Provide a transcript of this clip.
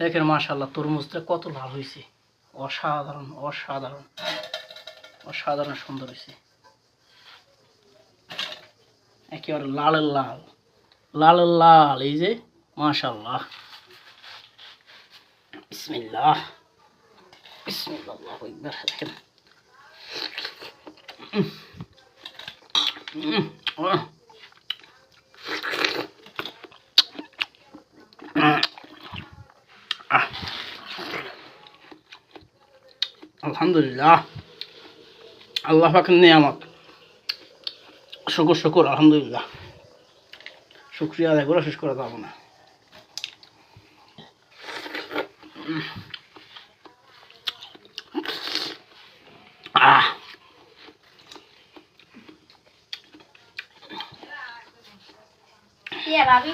দেখেন মাশাআল্লাহ তরমুজটা কত লাল হয়েছে, অসাধারণ অসাধারণ অসাধারণ সুন্দর হয়েছে, একেবারে লালের লাল লালের লাল। এই যে মাশাআল্লাহ, বিসমিল্লাহ বিসমিল্লাহ, আল্লাহু আকবার। দেখেন আলহামদুলিল্লাহ, আল্লাহ পাকের নিয়ামত, শুকর শুকর আলহামদুলিল্লাহ, শুকরিয়া আদায় করে শেষ করা যাবে না। ভাবি